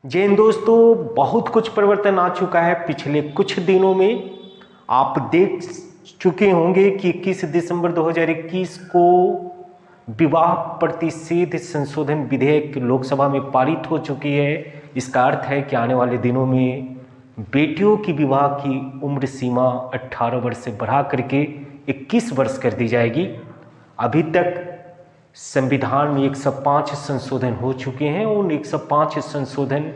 जय हिंद दोस्तों, बहुत कुछ परिवर्तन आ चुका है पिछले कुछ दिनों में। आप देख चुके होंगे कि 21 दिसंबर 2021 को विवाह प्रतिषेध संशोधन विधेयक लोकसभा में पारित हो चुकी है। इसका अर्थ है कि आने वाले दिनों में बेटियों की विवाह की उम्र सीमा 18 वर्ष से बढ़ा करके 21 वर्ष कर दी जाएगी। अभी तक संविधान में 105 संशोधन हो चुके हैं। उन 105 संशोधन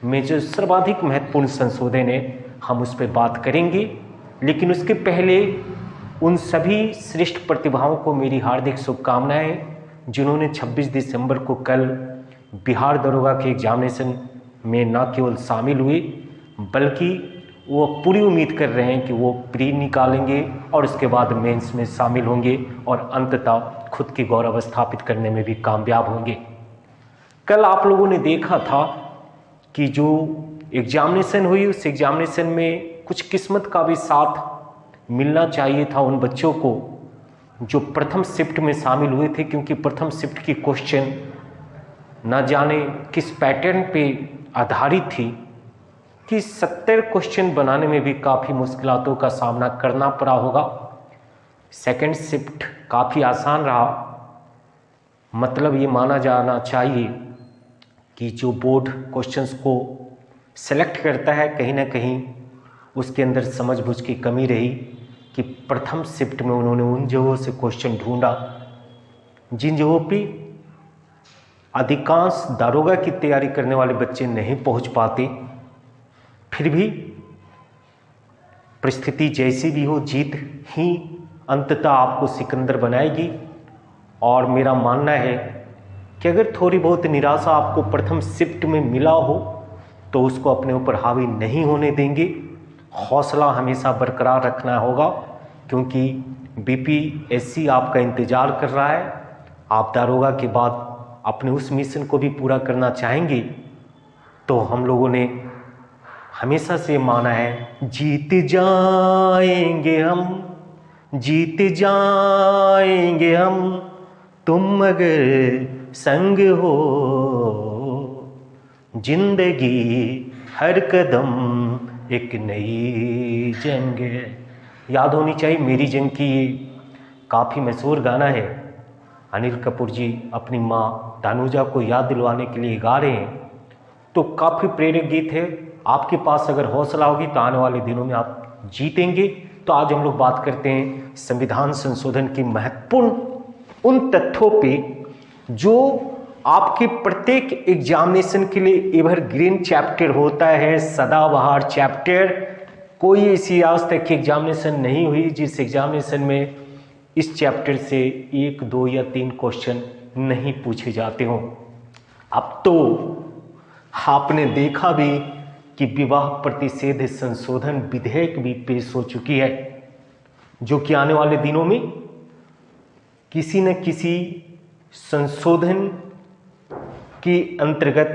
में जो सर्वाधिक महत्वपूर्ण संशोधन है हम उस पर बात करेंगे, लेकिन उसके पहले उन सभी श्रेष्ठ प्रतिभाओं को मेरी हार्दिक शुभकामनाएं जिन्होंने 26 दिसंबर को कल बिहार दरोगा के एग्जामिनेशन में न केवल शामिल हुए बल्कि वो पूरी उम्मीद कर रहे हैं कि वो प्री निकालेंगे और उसके बाद मेंस में शामिल होंगे और अंततः खुद की गौरव स्थापित करने में भी कामयाब होंगे। कल आप लोगों ने देखा था कि जो एग्जामिनेशन हुई उस एग्जामिनेशन में कुछ किस्मत का भी साथ मिलना चाहिए था उन बच्चों को जो प्रथम शिफ्ट में शामिल हुए थे, क्योंकि प्रथम शिफ्ट की क्वेश्चन न जाने किस पैटर्न पे आधारित थी कि 70 क्वेश्चन बनाने में भी काफ़ी मुश्किलों का सामना करना पड़ा होगा। सेकंड शिफ्ट काफ़ी आसान रहा। मतलब ये माना जाना चाहिए कि जो बोर्ड क्वेश्चंस को सेलेक्ट करता है कहीं ना कहीं उसके अंदर समझबूझ की कमी रही कि प्रथम शिफ्ट में उन्होंने उन जगहों से क्वेश्चन ढूंढा जिन जगहों पे अधिकांश दारोगा की तैयारी करने वाले बच्चे नहीं पहुंच पाते। फिर भी परिस्थिति जैसी भी हो, जीत ही अंततः आपको सिकंदर बनाएगी। और मेरा मानना है कि अगर थोड़ी बहुत निराशा आपको प्रथम शिफ्ट में मिला हो तो उसको अपने ऊपर हावी नहीं होने देंगे। हौसला हमेशा बरकरार रखना होगा, क्योंकि बीपीएससी आपका इंतज़ार कर रहा है। आप दारोगा के बाद अपने उस मिशन को भी पूरा करना चाहेंगे तो हम लोगों ने हमेशा से माना है जीत जाएंगे हम, जीत जाएंगे हम, तुम अगर संग हो। जिंदगी हर कदम एक नई जंग है। याद होनी चाहिए मेरी जंग की, ये काफ़ी मशहूर गाना है। अनिल कपूर जी अपनी माँ तनुजा को याद दिलवाने के लिए गा रहे हैं, तो काफ़ी प्रेरक गीत है। आपके पास अगर हौसला होगी तो आने वाले दिनों में आप जीतेंगे। तो आज हम लोग बात करते हैं संविधान संशोधन की महत्वपूर्ण उन तथ्यों पे जो आपके प्रत्येक एग्जामिनेशन के लिए एवरग्रीन चैप्टर होता है, सदाबहार चैप्टर। कोई ऐसी आज तक एग्जामिनेशन नहीं हुई जिस एग्जामिनेशन में इस चैप्टर से 1, 2 या 3 क्वेश्चन नहीं पूछे जाते हों। अब तो आपने देखा भी कि विवाह प्रतिषेध संशोधन विधेयक भी पेश हो चुकी है, जो कि आने वाले दिनों में किसी न किसी संशोधन के अंतर्गत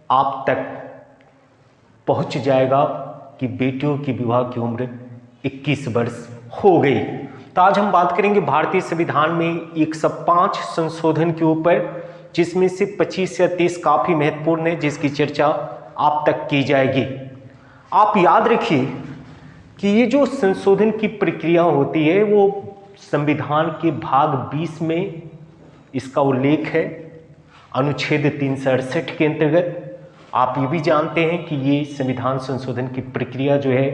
आप तक पहुंच जाएगा कि बेटियों की विवाह की उम्र 21 वर्ष हो गई। तो आज हम बात करेंगे भारतीय संविधान में 105 संशोधन के ऊपर, जिसमें से 25 या 30 काफ़ी महत्वपूर्ण है, जिसकी चर्चा आप तक की जाएगी। आप याद रखिए कि ये जो संशोधन की प्रक्रिया होती है वो संविधान के भाग 20 में इसका उल्लेख है, अनुच्छेद 368 के अंतर्गत। आप ये भी जानते हैं कि ये संविधान संशोधन की प्रक्रिया जो है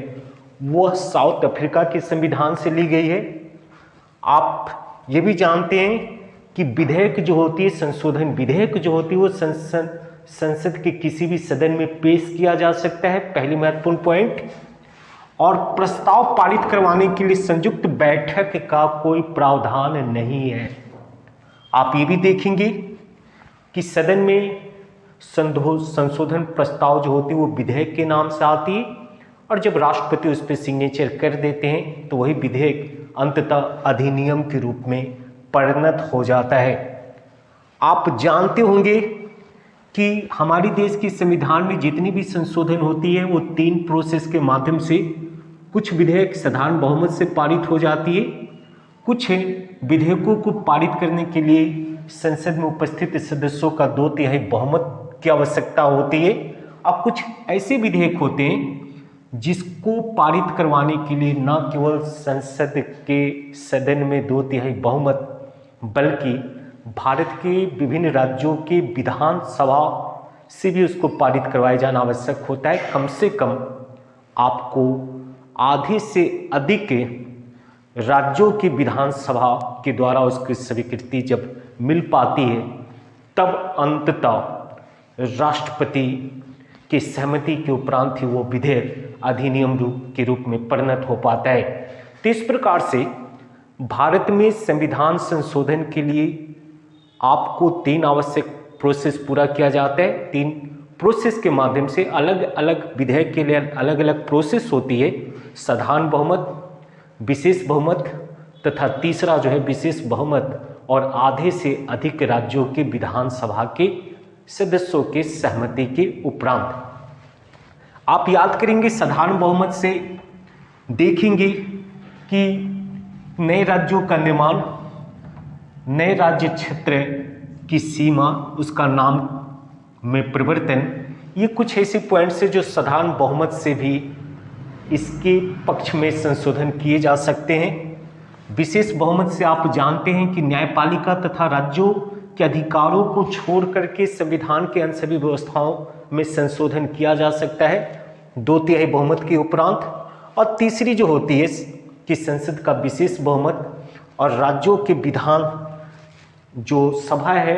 वह साउथ अफ्रीका के संविधान से ली गई है। आप ये भी जानते हैं कि विधेयक जो होती है, संशोधन विधेयक जो होती है वो संसद के किसी भी सदन में पेश किया जा सकता है, पहली महत्वपूर्ण पॉइंट। और प्रस्ताव पारित करवाने के लिए संयुक्त बैठक का कोई प्रावधान नहीं है। आप ये भी देखेंगे कि सदन में संशोधन प्रस्ताव जो होती है वो विधेयक के नाम से आती है, और जब राष्ट्रपति उस पर सिग्नेचर कर देते हैं तो वही विधेयक अंततः अधिनियम के रूप में परिणत हो जाता है। आप जानते होंगे कि हमारी देश की संविधान में जितनी भी संशोधन होती है वो 3 प्रोसेस के माध्यम से, कुछ विधेयक साधारण बहुमत से पारित हो जाती है, कुछ विधेयकों को पारित करने के लिए संसद में उपस्थित सदस्यों का 2/3 बहुमत की आवश्यकता होती है, अब कुछ ऐसे विधेयक होते हैं जिसको पारित करवाने के लिए न केवल संसद के सदन में 2/3 बहुमत, बल्कि भारत के विभिन्न राज्यों के विधानसभा से भी उसको पारित करवाया जाना आवश्यक होता है। कम से कम आपको आधे से अधिक राज्यों की विधानसभा के द्वारा उसकी स्वीकृति जब मिल पाती है, तब अंततः राष्ट्रपति की सहमति के उपरांत ही वो विधेयक अधिनियम के रूप में परिणत हो पाता है। तो इस प्रकार से भारत में संविधान संशोधन के लिए आपको 3 आवश्यक प्रोसेस पूरा किया जाता है। 3 प्रोसेस के माध्यम से अलग अलग विधेयक के लिए अलग अलग प्रोसेस होती है। साधारण बहुमत, विशेष बहुमत तथा तीसरा जो है विशेष बहुमत और आधे से अधिक राज्यों के विधानसभा के सदस्यों के सहमति के उपरांत। आप याद करेंगे साधारण बहुमत से देखेंगे कि नए राज्यों का निर्माण, नए राज्य क्षेत्र की सीमा, उसका नाम में परिवर्तन, ये कुछ ऐसे पॉइंट्स है जो साधारण बहुमत से भी इसके पक्ष में संशोधन किए जा सकते हैं। विशेष बहुमत से आप जानते हैं कि न्यायपालिका तथा राज्यों के अधिकारों को छोड़ करके संविधान के अन्य सभी व्यवस्थाओं में संशोधन किया जा सकता है 2/3 बहुमत के उपरांत। और तीसरी जो होती है कि संसद का विशेष बहुमत और राज्यों के विधान जो सभा है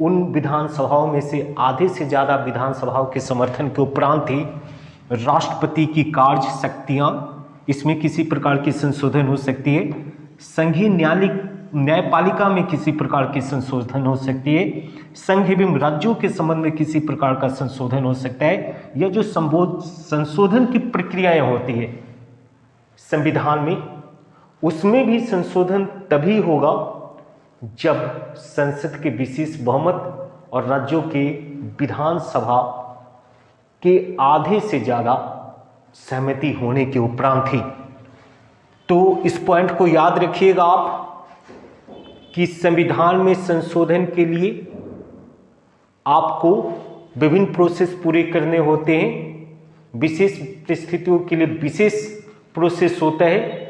उन विधानसभाओं में से आधे से ज़्यादा विधानसभाओं के समर्थन के उपरांत ही राष्ट्रपति की कार्य शक्तियाँ, इसमें किसी प्रकार की संशोधन हो सकती है। संघीय न्यायपालिका में किसी प्रकार की संशोधन हो सकती है। संघ एवं राज्यों के संबंध में किसी प्रकार का संशोधन हो सकता है। यह जो संशोधन की प्रक्रियाएं होती है संविधान में, उसमें भी संशोधन तभी होगा जब संसद के विशेष बहुमत और राज्यों के विधानसभा के आधे से ज़्यादा सहमति होने के उपरांत ही। तो इस पॉइंट को याद रखिएगा आप कि संविधान में संशोधन के लिए आपको विभिन्न प्रोसेस पूरे करने होते हैं। विशेष परिस्थितियों के लिए विशेष प्रोसेस होता है।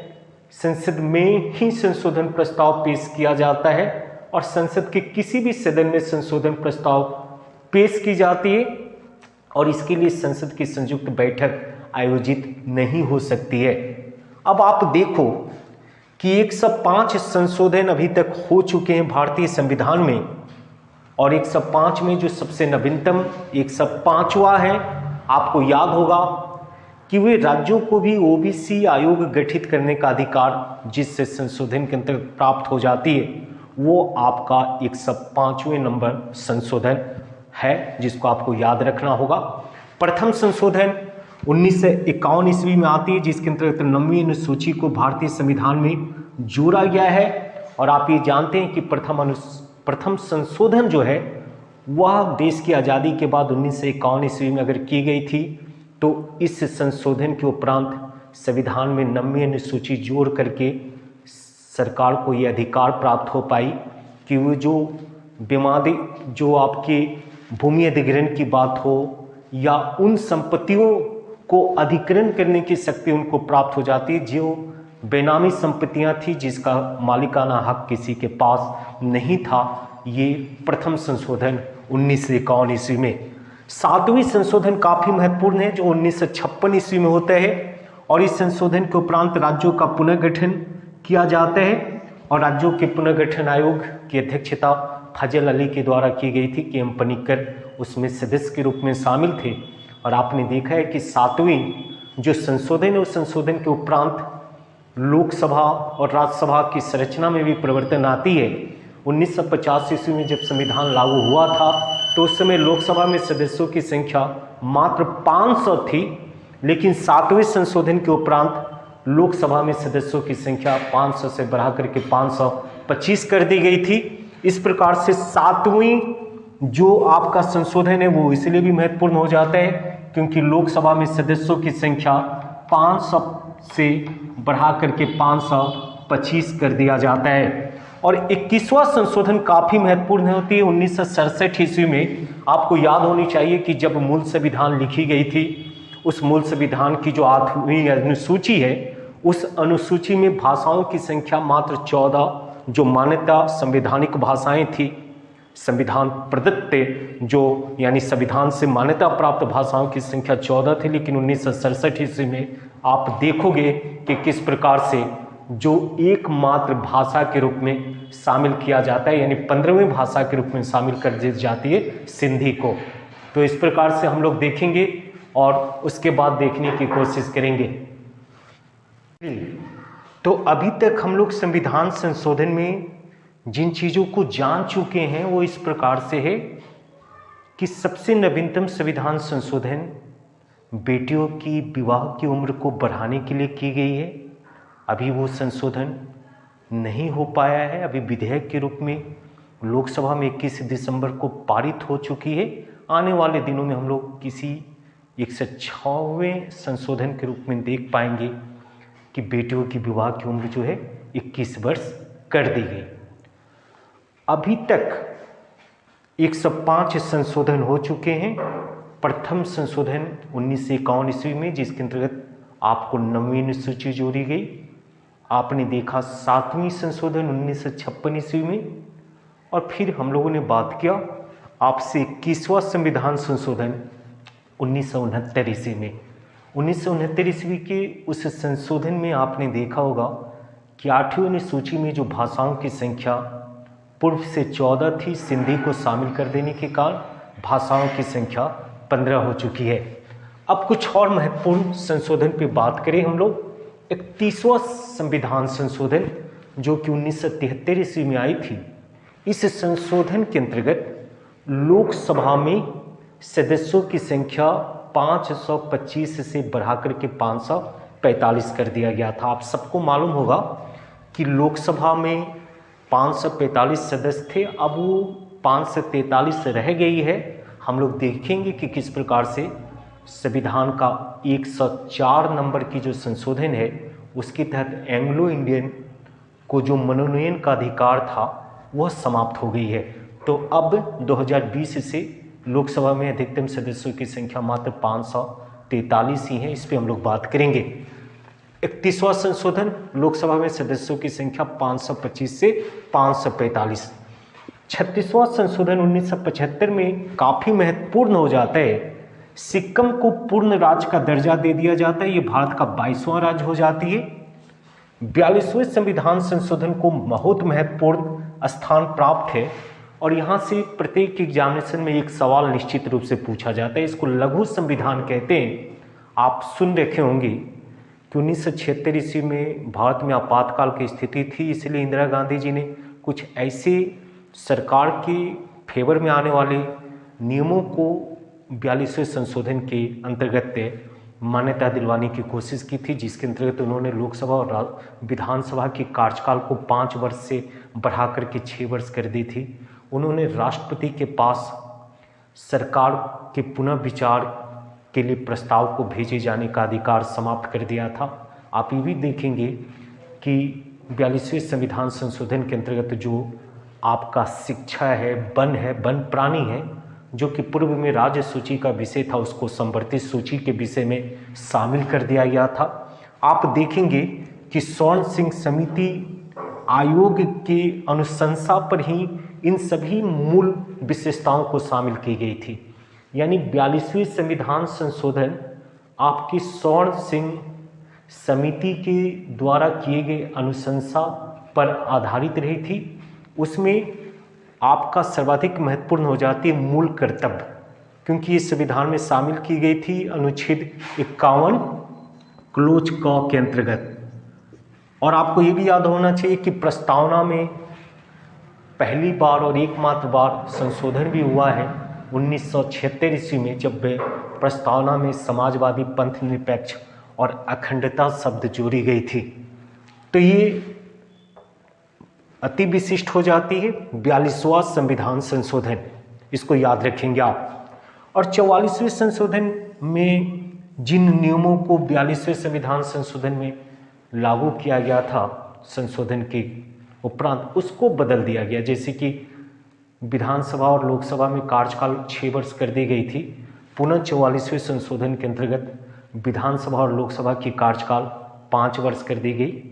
संसद में ही संशोधन प्रस्ताव पेश किया जाता है और संसद के किसी भी सदन में संशोधन प्रस्ताव पेश की जाती है और इसके लिए संसद की संयुक्त बैठक आयोजित नहीं हो सकती है। अब आप देखो कि 105 संशोधन अभी तक हो चुके हैं भारतीय संविधान में और 105 में जो सबसे नवीनतम 105वां है, आपको याद होगा कि वे राज्यों को भी ओबीसी आयोग गठित करने का अधिकार जिससे संशोधन के अंतर्गत प्राप्त हो जाती है, वो आपका 105वें नंबर संशोधन है जिसको आपको याद रखना होगा। प्रथम संशोधन 1951 ईस्वी में आती है जिसके अंतर्गत 9वीं अनुसूची को भारतीय संविधान में जोड़ा गया है। और आप ये जानते हैं कि प्रथम संशोधन जो है वह देश की आज़ादी के बाद 1951 ईस्वी में अगर की गई थी तो इस संशोधन के उपरांत संविधान में 9वीं अनुसूची जोड़ करके सरकार को ये अधिकार प्राप्त हो पाई कि वो जो विवादी जो आपकी भूमि अधिग्रहण की बात हो या उन संपत्तियों को अधिग्रहण करने की शक्ति उनको प्राप्त हो जाती है जो बेनामी संपत्तियां थी जिसका मालिकाना हक किसी के पास नहीं था। ये प्रथम संशोधन 1951 ईस्वी में। 7वीं संशोधन काफ़ी महत्वपूर्ण है जो 1956 ईस्वी में होता है और इस संशोधन के उपरांत राज्यों का पुनर्गठन किया जाता है और राज्यों के पुनर्गठन आयोग की अध्यक्षता फजल अली के द्वारा की गई थी कि एम पनिक्कर उसमें सदस्य के रूप में शामिल थे। और आपने देखा है कि 7वीं जो संशोधन है उस संशोधन के उपरांत लोकसभा और राज्यसभा की संरचना में भी परिवर्तन आती है। 1950 ईस्वी में जब संविधान लागू हुआ था तो उस समय लोकसभा में सदस्यों की संख्या मात्र 500 थी, लेकिन 7वें संशोधन के उपरांत लोकसभा में सदस्यों की संख्या 500 से बढ़ाकर के 525 कर दी गई थी। इस प्रकार से 7वीं जो आपका संशोधन है वो इसलिए भी महत्वपूर्ण हो जाता है क्योंकि लोकसभा में सदस्यों की संख्या 500 से बढ़ा करके 525 कर दिया जाता है। और 21वां संशोधन काफी महत्वपूर्ण होती है 1967 ईस्वी में। आपको याद होनी चाहिए कि जब मूल संविधान लिखी गई थी, उस मूल संविधान की जो 8वीं अनुसूची है, उस अनुसूची में भाषाओं की संख्या मात्र 14 जो मान्यता संवैधानिक भाषाएं थी, संविधान प्रदत्त जो यानी संविधान से मान्यता प्राप्त भाषाओं की संख्या 14 थी। लेकिन 1967 ईस्वी में आप देखोगे कि किस प्रकार से जो एकमात्र भाषा के रूप में शामिल किया जाता है, यानी 15वीं भाषा के रूप में शामिल कर दी जाती है सिंधी को। तो इस प्रकार से हम लोग देखेंगे और उसके बाद देखने की कोशिश करेंगे। तो अभी तक हम लोग संविधान संशोधन में जिन चीज़ों को जान चुके हैं वो इस प्रकार से है कि सबसे नवीनतम संविधान संशोधन बेटियों की विवाह की उम्र को बढ़ाने के लिए की गई है। अभी वो संशोधन नहीं हो पाया है, अभी विधेयक के रूप में लोकसभा में 21 दिसंबर को पारित हो चुकी है। आने वाले दिनों में हम लोग किसी 106वें संशोधन के रूप में देख पाएंगे कि बेटियों की विवाह की उम्र जो है 21 वर्ष कर दी गई। अभी तक 105 संशोधन हो चुके हैं। प्रथम संशोधन 1951 ईस्वी में, जिसके अंतर्गत आपको 9वीं अनुसूची जोड़ी गई। आपने देखा 7वीं संशोधन 1956 ईस्वी में, और फिर हम लोगों ने बात किया आपसे 21वां संविधान संशोधन 1969 ईस्वी में। 1969 ईस्वी के उस संशोधन में आपने देखा होगा कि 8वीं अनुसूची में जो भाषाओं की संख्या पूर्व से 14 थी, सिंधी को शामिल कर देने के कारण भाषाओं की संख्या 15 हो चुकी है। अब कुछ और महत्वपूर्ण संशोधन पे बात करें हम लोग। 31वां संविधान संशोधन जो कि 1973 ईस्वी में आई थी, इस संशोधन के अंतर्गत लोकसभा में सदस्यों की संख्या 525 से बढ़ाकर के 545 कर दिया गया था। आप सबको मालूम होगा कि लोकसभा में 545 सदस्य थे, अब वो 543 रह गई है। हम लोग देखेंगे कि किस प्रकार से संविधान का 104 नंबर की जो संशोधन है, उसके तहत एंग्लो इंडियन को जो मनोनयन का अधिकार था वह समाप्त हो गई है। तो अब 2020 से लोकसभा में अधिकतम सदस्यों की संख्या मात्र 543 ही है। इस पर हम लोग बात करेंगे। 31वां संशोधन, लोकसभा में सदस्यों की संख्या 525 से 545। 36वां संशोधन 1975 में काफ़ी महत्वपूर्ण हो जाता है। सिक्किम को पूर्ण राज्य का दर्जा दे दिया जाता है, ये भारत का 22वां राज्य हो जाती है। 42वें संविधान संशोधन को बहुत महत्वपूर्ण स्थान प्राप्त है, और यहाँ से प्रत्येक एग्जामिनेशन में एक सवाल निश्चित रूप से पूछा जाता है। इसको लघु संविधान कहते हैं। आप सुन रखे होंगे कि 1976 ईस्वी में भारत में आपातकाल की स्थिति थी, इसलिए इंदिरा गांधी जी ने कुछ ऐसे सरकार के फेवर में आने वाले नियमों को 42वें संशोधन के अंतर्गत मान्यता दिलवाने की कोशिश की थी, जिसके अंतर्गत उन्होंने लोकसभा और विधानसभा के कार्यकाल को 5 वर्ष से बढ़ा करके 6 वर्ष कर दी थी। उन्होंने राष्ट्रपति के पास सरकार के पुनः विचार के लिए प्रस्ताव को भेजे जाने का अधिकार समाप्त कर दिया था। आप ये भी देखेंगे कि 42वें संविधान संशोधन के अंतर्गत जो आपका शिक्षा है, वन प्राणी है, जो कि पूर्व में राज्य सूची का विषय था, उसको संवर्धित सूची के विषय में शामिल कर दिया गया था। आप देखेंगे कि स्वर्ण सिंह समिति आयोग की अनुशंसा पर ही इन सभी मूल विशेषताओं को शामिल की गई थी। यानी 42वें संविधान संशोधन आपकी स्वर्ण सिंह समिति के द्वारा किए गए अनुशंसा पर आधारित रही थी। उसमें आपका सर्वाधिक महत्वपूर्ण हो जाती है मूल कर्तव्य, क्योंकि इस संविधान में शामिल की गई थी अनुच्छेद 51 क्लोज क के अंतर्गत। और आपको ये भी याद होना चाहिए कि प्रस्तावना में पहली बार और एकमात्र बार संशोधन भी हुआ है 1976 ईस्वी में, जब प्रस्तावना में समाजवादी, पंथ निरपेक्ष और अखंडता शब्द जोड़ी गई थी। तो ये अति विशिष्ट हो जाती है 42वां संविधान संशोधन, इसको याद रखेंगे आप। और 44वें संशोधन में जिन नियमों को 42वें संविधान संशोधन में लागू किया गया था संशोधन के उपरांत उसको बदल दिया गया। जैसे कि विधानसभा और लोकसभा में कार्यकाल 6 वर्ष कर दी गई थी, पुनः 44वें संशोधन के अंतर्गत विधानसभा और लोकसभा की कार्यकाल 5 वर्ष कर दी गई।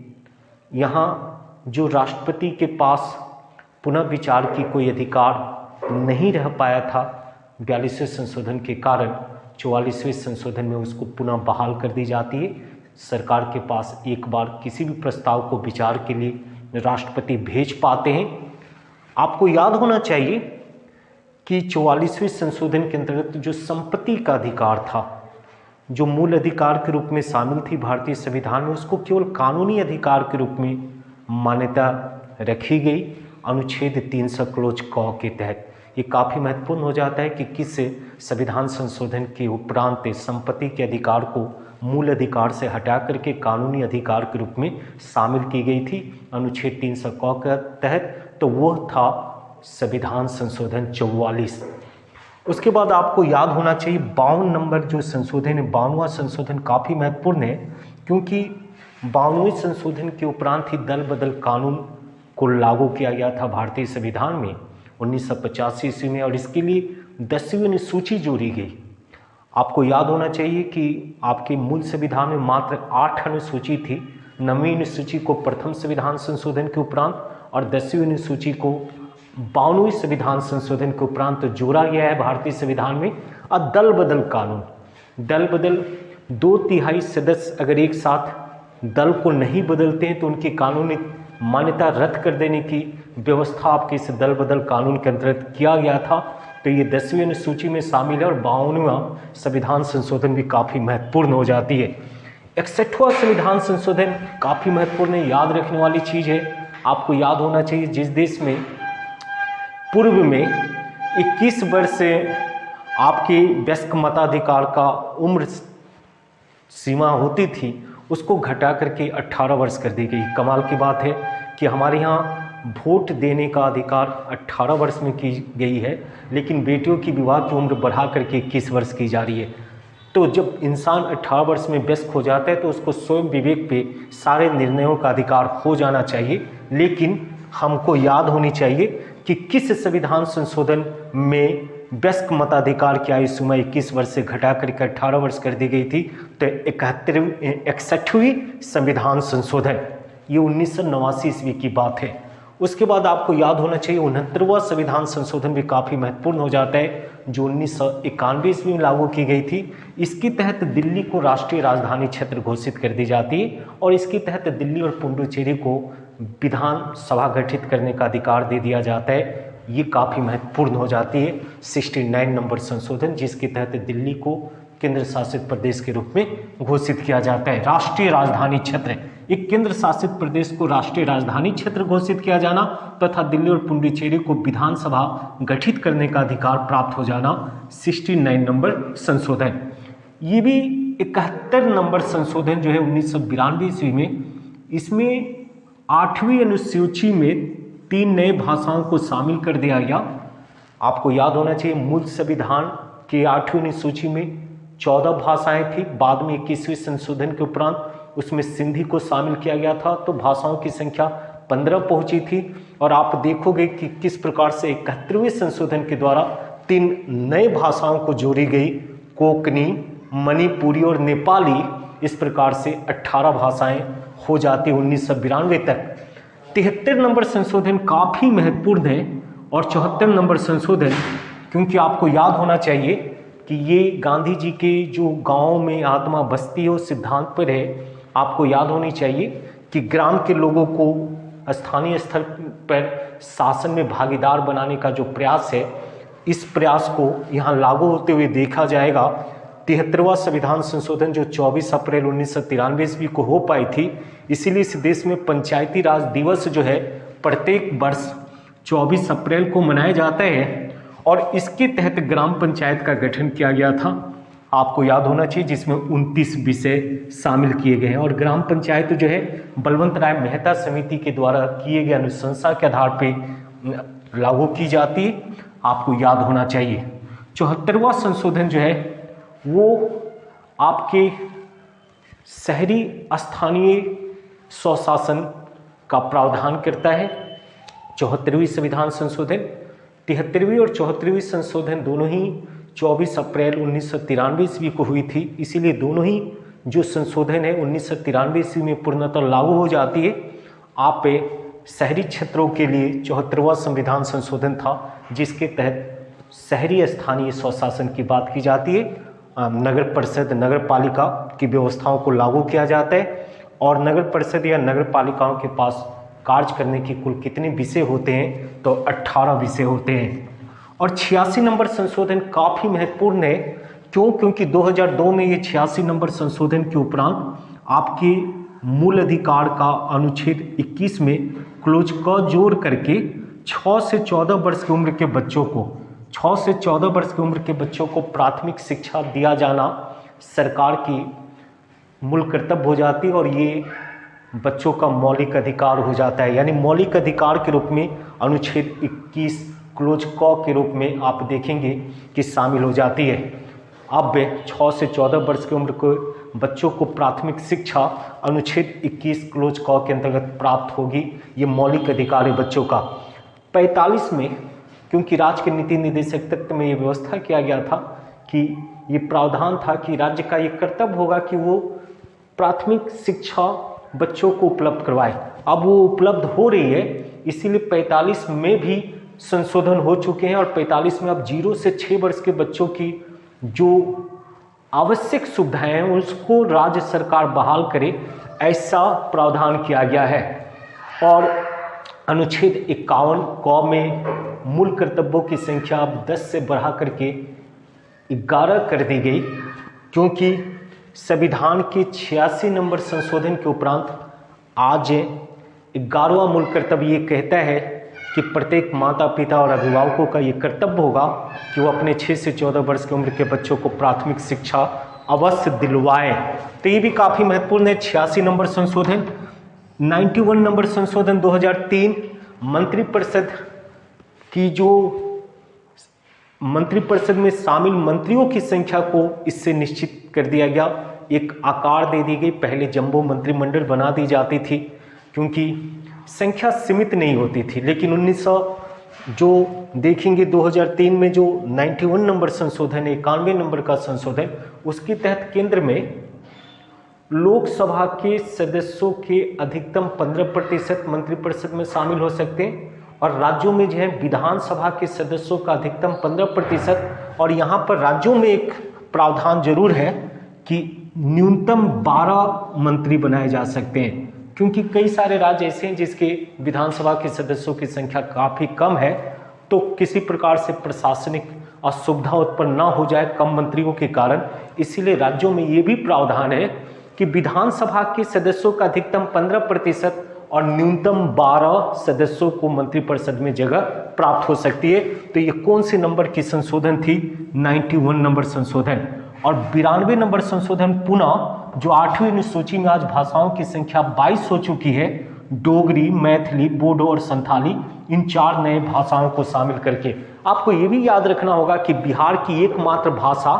यहाँ जो राष्ट्रपति के पास पुनः विचार की कोई अधिकार नहीं रह पाया था 42वें संशोधन के कारण, 44वें संशोधन में उसको पुनः बहाल कर दी जाती है। सरकार के पास एक बार किसी भी प्रस्ताव को विचार के लिए राष्ट्रपति भेज पाते हैं। आपको याद होना चाहिए कि 44वें संशोधन के अंतर्गत जो संपत्ति का अधिकार था, जो मूल अधिकार के रूप में शामिल थी भारतीय संविधान में, उसको केवल कानूनी अधिकार के रूप में मान्यता रखी गई अनुच्छेद 300 क्लोज क के तहत। ये काफ़ी महत्वपूर्ण हो जाता है कि किस संविधान संशोधन के उपरांत संपत्ति के अधिकार को मूल अधिकार से हटा करके कानूनी अधिकार के रूप में शामिल की गई थी अनुच्छेद 300 क के तहत। तो वो था संविधान संशोधन 44। उसके बाद आपको याद होना चाहिए 52 नंबर जो संशोधन है, 52वां संशोधन काफ़ी महत्वपूर्ण है, क्योंकि 52वें संशोधन के उपरांत ही दल बदल कानून को लागू किया गया था भारतीय संविधान में 1985 ईस्वी में, और इसके लिए 10वीं अनुसूची जोड़ी गई। आपको याद होना चाहिए कि आपके मूल संविधान में मात्र 8 अनुसूची थी। 9वीं अनुसूची को प्रथम संविधान संशोधन के उपरांत और 10वीं अनुसूची को 52वें संविधान संशोधन के उपरांत जोड़ा गया है भारतीय संविधान में। अब दल बदल कानून, दल बदल 2/3 सदस्य अगर एक साथ दल को नहीं बदलते हैं तो उनकी कानूनी मान्यता रद्द कर देने की व्यवस्था आपके इस दल बदल कानून के अंतर्गत किया गया था। तो ये 10वीं अनुसूची में शामिल है और 52वां संविधान संशोधन भी काफ़ी महत्वपूर्ण हो जाती है। 61वां संविधान संशोधन काफ़ी महत्वपूर्ण है, याद रखने वाली चीज़ है। आपको याद होना चाहिए जिस देश में पूर्व में 21 वर्ष से आपके वयस्क मताधिकार का उम्र सीमा होती थी, उसको घटा करके 18 वर्ष कर दी गई। कमाल की बात है कि हमारे यहाँ वोट देने का अधिकार 18 वर्ष में की गई है, लेकिन बेटियों की विवाह की उम्र बढ़ा करके 21 वर्ष की जा रही है। तो जब इंसान 18 वर्ष में वयस्क हो जाता है तो उसको स्वयं विवेक पे सारे निर्णयों का अधिकार हो जाना चाहिए। लेकिन हमको याद होनी चाहिए कि किस संविधान संशोधन में वयस्क मताधिकार की आयु सीमा 21 वर्ष से घटा करके 18 वर्ष कर दी गई थी। तो 61वीं संविधान संशोधन, ये 1989 ईस्वी की बात है। उसके बाद आपको याद होना चाहिए 69वां संविधान संशोधन भी काफ़ी महत्वपूर्ण हो जाता है, जो 1991 ईस्वी में लागू की गई थी। इसके तहत दिल्ली को राष्ट्रीय राजधानी क्षेत्र घोषित कर दी जाती है और इसके तहत दिल्ली और पुडुचेरी को विधानसभा गठित करने का अधिकार दे दिया जाता है। ये काफ़ी महत्वपूर्ण हो जाती है 69 नंबर संशोधन, जिसके तहत दिल्ली को केंद्र शासित प्रदेश के रूप में घोषित किया जाता है। राष्ट्रीय राजधानी क्षेत्र, एक केंद्र शासित प्रदेश को राष्ट्रीय राजधानी क्षेत्र घोषित किया जाना तथा दिल्ली और पुडुचेरी को विधानसभा गठित करने का अधिकार प्राप्त हो जाना 69 नंबर संशोधन। ये भी 71 नंबर संशोधन जो है 1992 ईस्वी में, इसमें 8वीं अनुसूची में 3 नए भाषाओं को शामिल कर दिया गया। आपको याद होना चाहिए मूल संविधान के 8वीं अनुसूची में 14 भाषाएं थी, बाद में 21वें संशोधन के उपरांत उसमें सिंधी को शामिल किया गया था, तो भाषाओं की संख्या 15 पहुंची थी। और आप देखोगे कि किस प्रकार से 71वें संशोधन के द्वारा 3 नए भाषाओं को जोड़ी गई, कोंकणी, मणिपुरी और नेपाली। इस प्रकार से 18 भाषाएं हो जाती 1992 तक। 73 नंबर संशोधन काफ़ी महत्वपूर्ण है और 74 नंबर संशोधन, क्योंकि आपको याद होना चाहिए कि ये गांधी जी के जो गाँव में आत्मा बसती है उस सिद्धांत पर है। आपको याद होनी चाहिए कि ग्राम के लोगों को स्थानीय स्तर पर शासन में भागीदार बनाने का जो प्रयास है, इस प्रयास को यहाँ लागू होते हुए देखा जाएगा। 73वां संविधान संशोधन जो 24 अप्रैल 1993 ईस्वी को हो पाई थी, इसीलिए इस देश में पंचायती राज दिवस जो है प्रत्येक वर्ष 24 अप्रैल को मनाया जाता है और इसके तहत ग्राम पंचायत का गठन किया गया था। आपको याद होना चाहिए, जिसमें 29 विषय शामिल किए गए हैं और ग्राम पंचायत जो है बलवंत राय मेहता समिति के द्वारा किए गए अनुशंसा के आधार पर लागू की जाती है। आपको याद होना चाहिए 74वां संशोधन जो है वो आपके शहरी स्थानीय स्वशासन का प्रावधान करता है। 74वीं संविधान संशोधन, 73वीं और 74वीं संशोधन दोनों ही 24 अप्रैल 1993 ईस्वी को हुई थी। इसीलिए दोनों ही जो संशोधन है 1993 ईस्वी में पूर्णतः लागू हो जाती है। आप पे शहरी क्षेत्रों के लिए 74वां संविधान संशोधन था, जिसके तहत शहरी स्थानीय स्वशासन की बात की जाती है। नगर परिषद, नगर पालिका की व्यवस्थाओं को लागू किया जाता है और नगर परिषद या नगर पालिकाओं के पास कार्य करने की कुल कितने विषय होते हैं, तो 18 विषय होते हैं। और 86 नंबर संशोधन काफ़ी महत्वपूर्ण है। क्यों? क्योंकि 2002 में ये 86 नंबर संशोधन के उपरांत आपके मूल अधिकार का अनुच्छेद 21 में क्लोज क जोड़ करके 6 से 14 वर्ष की उम्र के बच्चों को 6 से 14 वर्ष की उम्र के बच्चों को प्राथमिक शिक्षा दिया जाना सरकार की मूल कर्तव्य हो जाती है और ये बच्चों का मौलिक अधिकार हो जाता है। यानी मौलिक अधिकार के रूप में अनुच्छेद 21 क्लोज क के रूप में आप देखेंगे कि शामिल हो जाती है। अब 6 से 14 वर्ष की उम्र के बच्चों को प्राथमिक शिक्षा अनुच्छेद 21 क्लोज क के अंतर्गत प्राप्त होगी। ये मौलिक अधिकार है बच्चों का। 45 में क्योंकि राज्य के नीति निर्देशक तत्व में ये व्यवस्था किया गया था कि ये प्रावधान था कि राज्य का ये कर्तव्य होगा कि वो प्राथमिक शिक्षा बच्चों को उपलब्ध करवाए। अब वो उपलब्ध हो रही है, इसीलिए 45 में भी संशोधन हो चुके हैं और 45 में अब 0 से 6 वर्ष के बच्चों की जो आवश्यक सुविधाएं हैं उसको राज्य सरकार बहाल करे, ऐसा प्रावधान किया गया है। और अनुच्छेद 51 क में मूल कर्तव्यों की संख्या अब 10 से बढ़ा करके 11 कर दी गई, क्योंकि संविधान के 86 नंबर संशोधन के उपरांत आज 11वां मूल कर्तव्य ये कहता है कि प्रत्येक माता पिता और अभिभावकों का ये कर्तव्य होगा कि वो अपने 6 से 14 वर्ष की उम्र के बच्चों को प्राथमिक शिक्षा अवश्य दिलवाएं। तो ये भी काफ़ी महत्वपूर्ण है। 86 नंबर संशोधन। 91 नंबर संशोधन 2003 मंत्रिपरिषद की जो मंत्रिपरिषद में शामिल मंत्रियों की संख्या को इससे निश्चित कर दिया गया, एक आकार दे दी गई। पहले जंबो मंत्रिमंडल बना दी जाती थी क्योंकि संख्या सीमित नहीं होती थी, लेकिन 1900 जो देखेंगे 2003 में जो 91 नंबर संशोधन है, 91 नंबर का संशोधन, उसके तहत केंद्र में लोकसभा के सदस्यों के अधिकतम 15% मंत्रिपरिषद में शामिल हो सकते हैं और राज्यों में जो है विधानसभा के सदस्यों का अधिकतम 15%। और यहाँ पर राज्यों में एक प्रावधान जरूर है कि न्यूनतम 12 मंत्री बनाए जा सकते हैं, क्योंकि कई सारे राज्य ऐसे हैं जिसके विधानसभा के सदस्यों की संख्या काफ़ी कम है, तो किसी प्रकार से प्रशासनिक असुविधा उत्पन्न ना हो जाए कम मंत्रियों के कारण। इसीलिए राज्यों में ये भी प्रावधान है कि विधानसभा के सदस्यों का अधिकतम 15% और न्यूनतम 12 सदस्यों को मंत्रिपरिषद में जगह प्राप्त हो सकती है। तो ये कौन से नंबर की संशोधन थी? 91 नंबर संशोधन। और 92 नंबर संशोधन पुनः जो 8वीं अनुसूची में आज भाषाओं की संख्या 22 हो चुकी है, डोगरी, मैथिली, बोडो और संथाली, इन 4 नए भाषाओं को शामिल करके। आपको ये भी याद रखना होगा कि बिहार की एकमात्र भाषा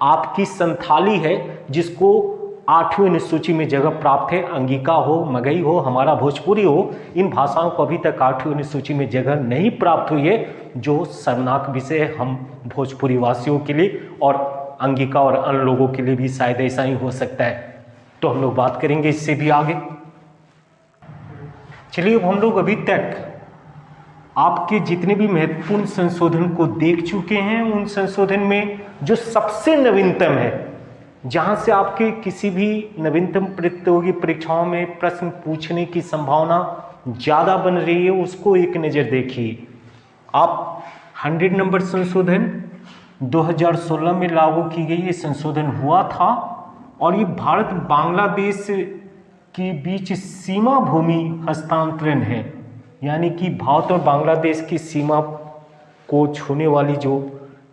आपकी संथाली है, जिसको 8वीं अनुसूची में जगह प्राप्त है। अंगिका हो, मगही हो, हमारा भोजपुरी हो, इन भाषाओं को अभी तक 8वीं अनुसूची में जगह नहीं प्राप्त हुई है, जो शर्मनाक विषय है हम भोजपुरी वासियों के लिए, और अंगिका और अन्य लोगों के लिए भी शायद ऐसा ही हो सकता है। तो हम लोग बात करेंगे इससे भी आगे। चलिए, अब हम लोग अभी तक आपके जितने भी महत्वपूर्ण संशोधन को देख चुके हैं। उन संशोधन में जो सबसे नवीनतम है, जहां से आपके किसी भी नवीनतम प्रतियोगी परीक्षाओं में प्रश्न पूछने की संभावना ज़्यादा बन रही है, उसको एक नज़र देखिए। आप 100 नंबर संशोधन 2016 में लागू की गई ये संशोधन हुआ था और ये भारत बांग्लादेश के बीच सीमा भूमि हस्तांतरण है, यानी कि भारत और बांग्लादेश की सीमा को छूने वाली जो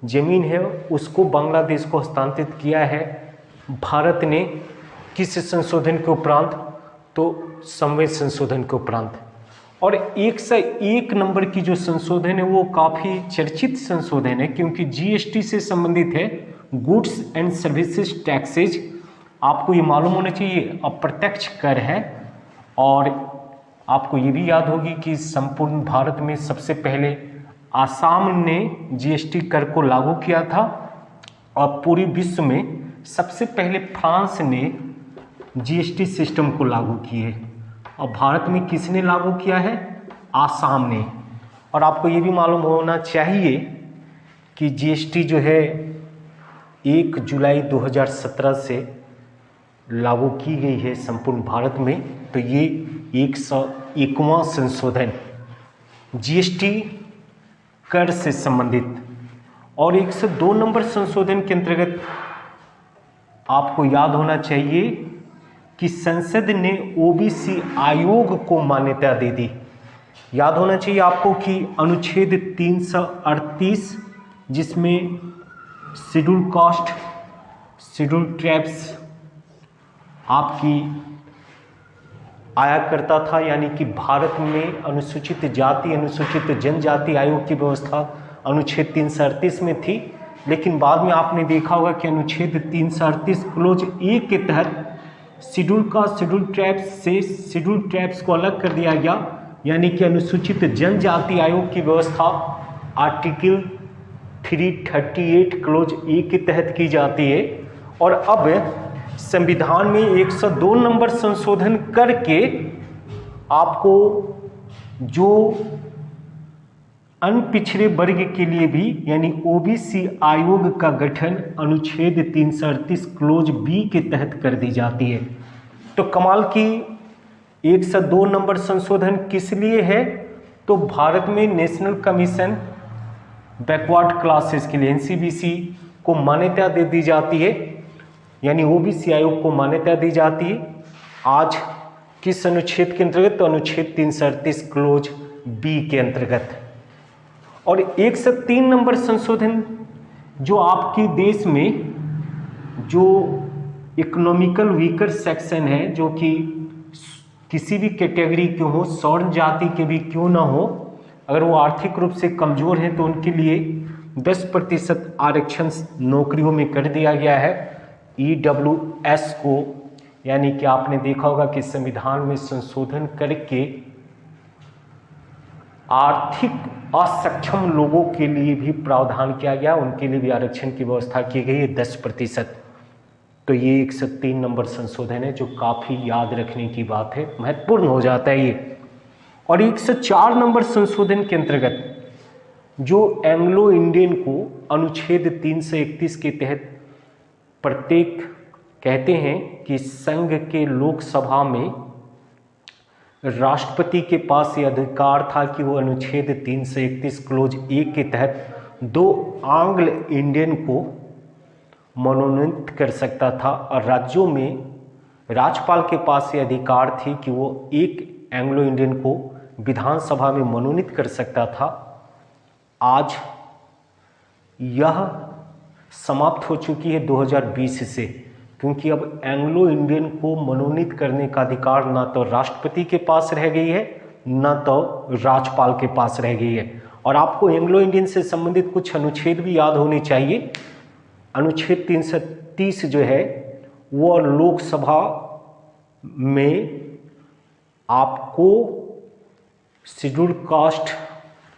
जमीन है उसको बांग्लादेश को हस्तांतरित किया है भारत ने। किस संशोधन के उपरांत? तो संविधान संशोधन के उपरांत। और 101 नंबर की जो संशोधन है वो काफ़ी चर्चित संशोधन है, क्योंकि जीएसटी से संबंधित है, गुड्स एंड सर्विसेज टैक्सेज। आपको ये मालूम होना चाहिए अप्रत्यक्ष कर है और आपको ये भी याद होगी कि संपूर्ण भारत में सबसे पहले आसाम ने जीएसटी कर को लागू किया था और पूरे विश्व में सबसे पहले फ्रांस ने जीएसटी सिस्टम को लागू किए और भारत में किसने लागू किया है? आसाम ने। और आपको ये भी मालूम होना चाहिए कि जीएसटी जो है 1 जुलाई 2017 से लागू की गई है संपूर्ण भारत में। तो ये 101वां संशोधन जीएसटी कर से संबंधित। और 102 नंबर संशोधन के अंतर्गत आपको याद होना चाहिए कि संसद ने ओबीसी आयोग को मान्यता दे दी। याद होना चाहिए आपको कि अनुच्छेद 338 जिसमें शेड्यूल कास्ट, शेड्यूल ट्राइब्स आपकी आया करता था, यानी कि भारत में अनुसूचित जाति अनुसूचित जनजाति आयोग की व्यवस्था अनुच्छेद 338 में थी। लेकिन बाद में आपने देखा होगा कि अनुच्छेद 338 क्लोज ए के तहत शेड्यूल कास्ट, शेड्यूल ट्राइब्स से शेड्यूल ट्राइब्स को अलग कर दिया गया, यानी कि अनुसूचित जनजाति आयोग की व्यवस्था आर्टिकल 338 क्लोज ए के तहत की जाती है। और अब संविधान में 102 नंबर संशोधन करके आपको जो अनपिछड़े वर्ग के लिए भी यानी ओबीसी आयोग का गठन अनुच्छेद 338 क्लोज बी के तहत कर दी जाती है। तो कमाल की 102 नंबर संशोधन किस लिए है? तो भारत में नेशनल कमीशन बैकवर्ड क्लासेस के लिए एनसीबीसी को मान्यता दे दी जाती है, यानी ओबीसी आयोग को मान्यता दी जाती है। आज किस अनुच्छेद के अंतर्गत? तो अनुच्छेद 338 क्लोज बी के अंतर्गत। और 103 नंबर संशोधन जो आपके देश में जो इकोनॉमिकल वीकर सेक्शन है, जो कि किसी भी कैटेगरी के हो, स्वर्ण जाति के भी क्यों ना हो, अगर वो आर्थिक रूप से कमजोर हैं तो उनके लिए 10% आरक्षण नौकरियों में कर दिया गया है EWS को। यानी कि आपने देखा होगा कि संविधान में संशोधन करके आर्थिक असक्षम लोगों के लिए भी प्रावधान किया गया, उनके लिए भी आरक्षण की व्यवस्था की गई है 10%। तो ये 103 नंबर संशोधन है जो काफ़ी याद रखने की बात है, महत्वपूर्ण हो जाता है ये। और 104 नंबर संशोधन के अंतर्गत जो एंग्लो इंडियन को अनुच्छेद 331 के तहत प्रत्येक कहते हैं कि संघ के लोकसभा में राष्ट्रपति के पास ये अधिकार था कि वो अनुच्छेद 331 क्लोज ए के तहत 2 आंग्ल इंडियन को मनोनीत कर सकता था और राज्यों में राज्यपाल के पास ये अधिकार थी कि वो एक एंग्लो इंडियन को विधानसभा में मनोनीत कर सकता था। आज यह समाप्त हो चुकी है 2020 से, क्योंकि अब एंग्लो इंडियन को मनोनीत करने का अधिकार ना तो राष्ट्रपति के पास रह गई है ना तो राज्यपाल के पास रह गई है। और आपको एंग्लो इंडियन से संबंधित कुछ अनुच्छेद भी याद होने चाहिए। अनुच्छेद 330 जो है वो लोकसभा में आपको शेड्यूल कास्ट,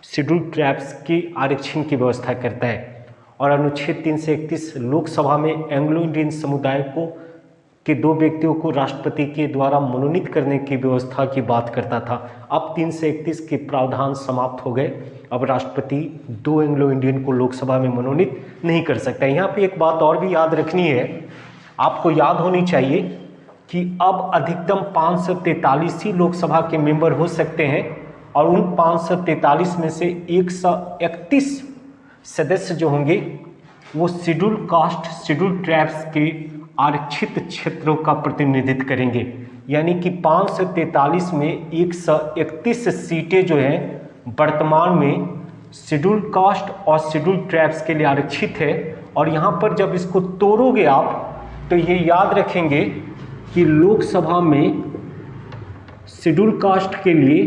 शेड्यूल ट्राइब्स के आरक्षण की व्यवस्था करता है। और अनुच्छेद 331 लोकसभा में एंग्लो इंडियन समुदाय को के 2 व्यक्तियों को राष्ट्रपति के द्वारा मनोनीत करने की व्यवस्था की बात करता था। अब 331 के प्रावधान समाप्त हो गए, अब राष्ट्रपति 2 एंग्लो इंडियन को लोकसभा में मनोनीत नहीं कर सकता। यहाँ पे एक बात और भी याद रखनी है, आपको याद होनी चाहिए कि अब अधिकतम 543 ही लोकसभा के मेंबर हो सकते हैं और उन 543 में से 131 सदस्य जो होंगे वो शेड्यूल कास्ट, शेड्यूल ट्राइब्स के आरक्षित क्षेत्रों का प्रतिनिधित्व करेंगे। यानी कि 543 में 131 सीटें जो हैं वर्तमान में शेड्यूल कास्ट और शेड्यूल ट्राइब्स के लिए आरक्षित है। और यहाँ पर जब इसको तोड़ोगे आप तो ये याद रखेंगे कि लोकसभा में शेड्यूल कास्ट के लिए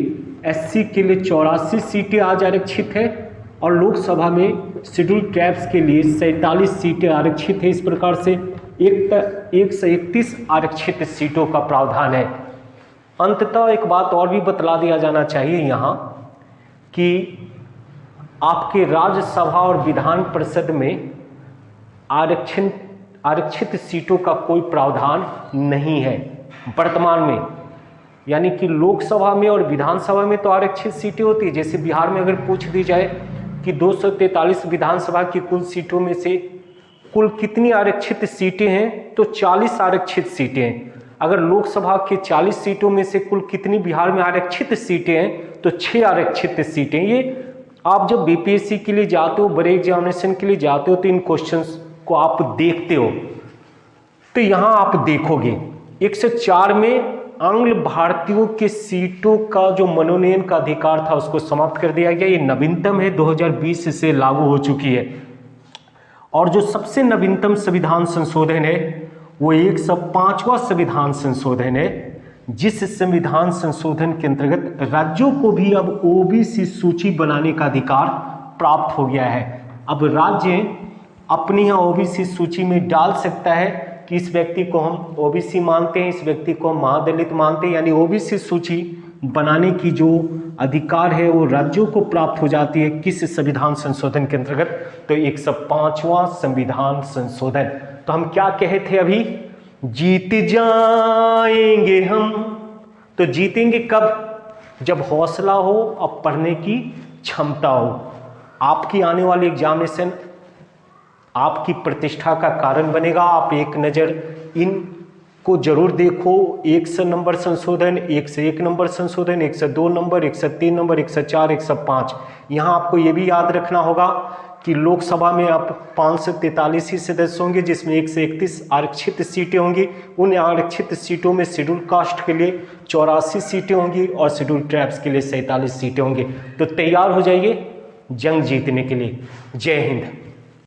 SC के लिए 84 सीटें आज आरक्षित है और लोकसभा में शेड्यूल ट्राइब्स के लिए 47 सीटें आरक्षित है। इस प्रकार से 131 आरक्षित सीटों का प्रावधान है। अंततः एक बात और भी बतला दिया जाना चाहिए यहाँ कि आपके राज्यसभा और विधान परिषद में आरक्षित सीटों का कोई प्रावधान नहीं है वर्तमान में। यानी कि लोकसभा में और विधानसभा में तो आरक्षित सीटें होती है। जैसे बिहार में अगर पूछ दी जाए कि 243 विधानसभा की कुल सीटों में से कुल कितनी आरक्षित सीटें हैं, तो 40 आरक्षित सीटें हैं। अगर लोकसभा के 40 सीटों में से कुल कितनी बिहार में आरक्षित सीटें हैं, तो 6 आरक्षित सीटें। ये आप जब बीपीएससी के लिए जाते हो, बड़े एग्जामिनेशन के लिए जाते हो, तो इन क्वेश्चंस को आप देखते हो। तो यहाँ आप देखोगे 104 में आंग्ल भारतीयों के सीटों का जो मनोनयन का अधिकार था उसको समाप्त कर दिया गया। ये नवीनतम है, 2020 से लागू हो चुकी है। और जो सबसे नवीनतम संविधान संशोधन है वो 105वां संविधान संशोधन है, जिस संविधान संशोधन के अंतर्गत राज्यों को भी अब ओबीसी सूची बनाने का अधिकार प्राप्त हो गया है। अब राज्य अपनी यहाँ ओबीसी सूची में डाल सकता है कि इस व्यक्ति को हम ओबीसी मानते हैं, इस व्यक्ति को हम महादलित मानते हैं। यानी ओबीसी सूची बनाने की जो अधिकार है वो राज्यों को प्राप्त हो जाती है। किस संविधान संशोधन के अंतर्गत? तो 105वां संविधान संशोधन। तो हम क्या कहे थे अभी? जीत जाएंगे हम। तो जीतेंगे कब? जब हौसला हो और पढ़ने की क्षमता हो। आपकी आने वाली एग्जामिनेशन आपकी प्रतिष्ठा का कारण बनेगा। आप एक नज़र इन को जरूर देखो। 100 नंबर संशोधन, 101 नंबर संशोधन, 102 नंबर, 103 नंबर, 104, 105। यहाँ आपको ये भी याद रखना होगा कि लोकसभा में आप 543 ही सदस्य होंगे, जिसमें 131 आरक्षित सीटें होंगी। उन आरक्षित सीटों में शेड्यूल कास्ट के लिए 84 सीटें होंगी और शेड्यूल ट्राइब्स के लिए 47 सीटें होंगी। तो तैयार हो जाइए जंग जीतने के लिए। जय हिंद।